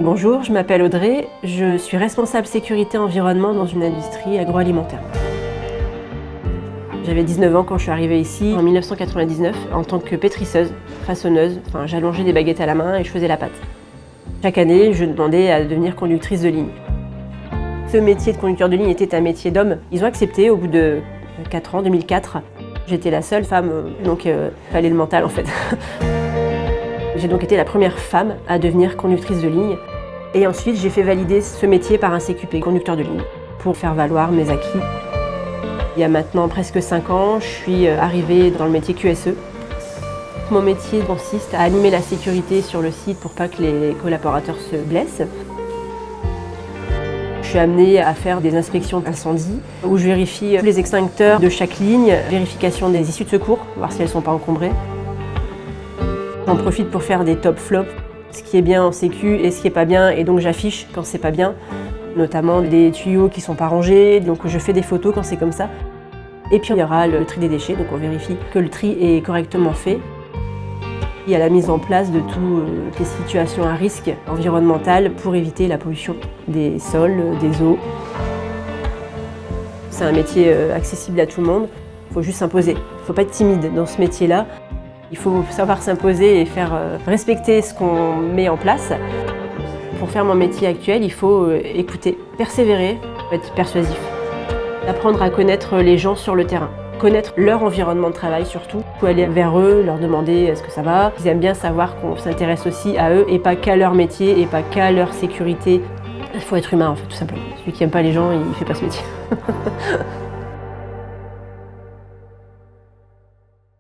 Bonjour, je m'appelle Audrey, je suis responsable sécurité environnement dans une industrie agroalimentaire. J'avais 19 ans quand je suis arrivée ici en 1999 en tant que pétrisseuse, façonneuse. J'allongeais des baguettes à la main et je faisais la pâte. Chaque année, je demandais à devenir conductrice de ligne. Ce métier de conducteur de ligne était un métier d'homme. Ils ont accepté au bout de 4 ans, 2004. J'étais la seule femme, donc il fallait le mental en fait. J'ai donc été la première femme à devenir conductrice de ligne. Et ensuite, j'ai fait valider ce métier par un CQP, conducteur de ligne, pour faire valoir mes acquis. Il y a maintenant presque 5 ans, je suis arrivée dans le métier QSE. Mon métier consiste à animer la sécurité sur le site pour pas que les collaborateurs se blessent. Je suis amenée à faire des inspections incendie, où je vérifie tous les extincteurs de chaque ligne, vérification des issues de secours, voir si elles ne sont pas encombrées. J'en profite pour faire des top flops, ce qui est bien en sécu et ce qui n'est pas bien, et donc j'affiche quand c'est pas bien, notamment des tuyaux qui ne sont pas rangés, donc je fais des photos quand c'est comme ça. Et puis il y aura le tri des déchets, donc on vérifie que le tri est correctement fait. Il y a la mise en place de toutes les situations à risque environnemental pour éviter la pollution des sols, des eaux. C'est un métier accessible à tout le monde, il faut juste s'imposer. Il ne faut pas être timide dans ce métier-là. Il faut savoir s'imposer et faire respecter ce qu'on met en place. Pour faire mon métier actuel, il faut écouter, persévérer, être persuasif. Apprendre à connaître les gens sur le terrain, connaître leur environnement de travail surtout. Il faut aller vers eux, leur demander est-ce que ça va. Ils aiment bien savoir qu'on s'intéresse aussi à eux et pas qu'à leur métier et pas qu'à leur sécurité. Il faut être humain en fait, tout simplement. Celui qui n'aime pas les gens, il ne fait pas ce métier.